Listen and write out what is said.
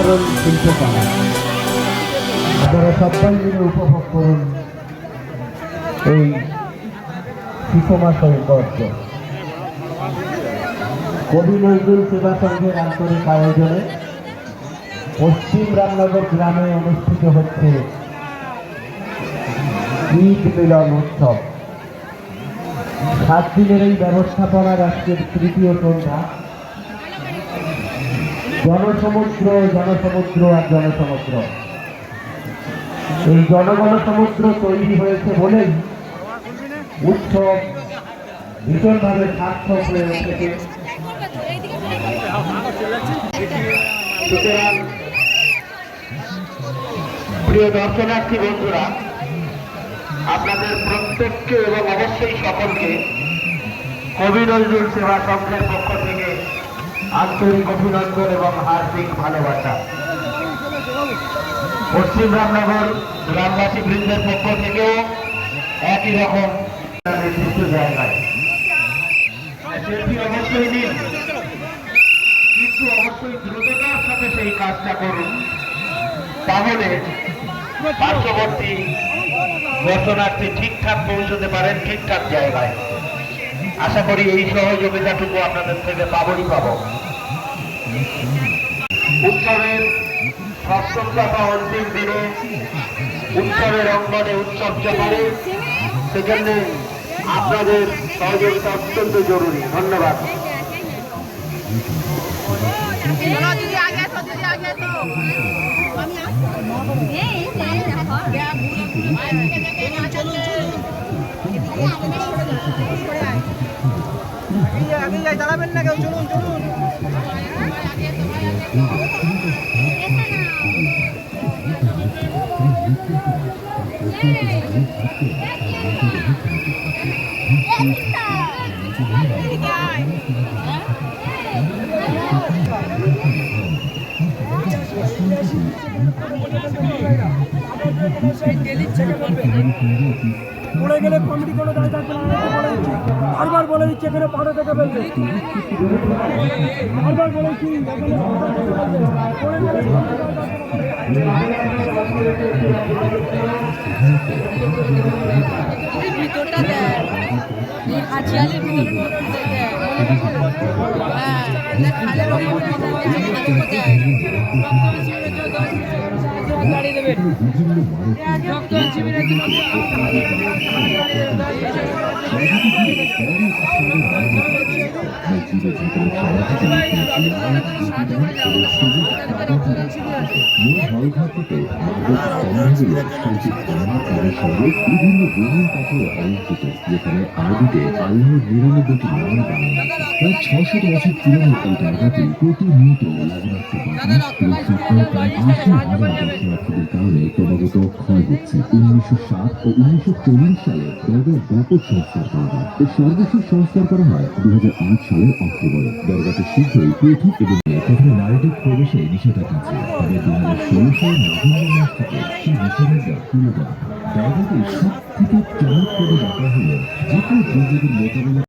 অসাধারণ শিল্পকলা। আপনারা সবাই মিলে উপভোগ করুন এই সুষমা সৌন্দর্য। কবি নজরুল সেবা সংঘের আন্তরিক আয়োজনে পশ্চিম রামনগর গ্রামে অনুষ্ঠিত হচ্ছে ঈদ মিলন উৎসব। 7 দিনের এই ব্যবস্থাপনার আজকের তৃতীয় সন্ধ্যা। জনসমুদ্র জনসমুদ্র আর জনসমুদ্র, এই জনগণসমুদ্র তৈরি হয়েছে বলেই উৎসব ভীষণভাবে সার্থক হয়ে উঠেছে। সুতরাং প্রিয় দর্শনার্থী বন্ধুরা, আপনাদের প্রত্যেককে এবং অবশ্যই সকলকে কবি নজরুল সেবা সংঘের পক্ষ থেকে আন্তরিক অভিনন্দন এবং হার্দিক ভালোবাসা। পশ্চিম রামনগর গ্রামবাসী বৃন্দের পক্ষ থেকেও একই রকম নির্দিষ্ট জায়গায় সেলফি অবশ্যই নিন, কিন্তু অবশ্যই দ্রুততার সাথে সেই কাজটা করুন, তাহলে পার্শ্ববর্তী দর্শনার্থী ঠিকঠাক পৌঁছতে পারেন ঠিকঠাক জায়গায়। আশা করি এই সহযোগিতাটুকু আপনাদের থেকে পাবই পাব। উৎসবের সপ্তম দফা অন্তিম দিনে উৎসবের অঙ্গনে উৎসব চলে, সেজন্য আপনাদের সহযোগিতা অত্যন্ত জরুরি। ধন্যবাদ। দাঁড়াবেন না কেউ, চলুন চলুন। পড়ে গেলে কমিটি করে দায় থাকবে না, বলে দিচ্ছি, বারবার বলে দিচ্ছি, এখানে পাড়ে থেকে ফেলবে, বারবার বলেছি ভিতরটা দেয়, হাজিয়ালের গাড়ি দেবেন যেখানে আরবিতে আল্লাহর 99টি নাম বানানো। প্রায় 600 বছর পুরনো এই জায়গাটি প্রতিনিয়ত লবণাক্ত বাতাস এবং প্রায় 80,000 দর্শনার্থীদের কারণে ক্রমাগত ক্ষয় হচ্ছে। 1960 ও 1940 সালে দরগার ব্যাপক সংস্কার করা হয়। এর সর্বশেষ সংস্কার করা হয় 2008 সালের অক্টোবরে। দরগাতে শীঘ্রই প্রথম এবং প্রথমে নারীদের প্রবেশে নিষেধাজ্ঞা ছিল, তবে 2016 সালের নভেম্বর মাস থেকে সেই নিষেধাজ্ঞা তুলে দেওয়া হয়। দরগাতে সব থেকে চমকপ্রদ ব্যাপার হল যে কোনো দুর্যোগের মোকাবেলা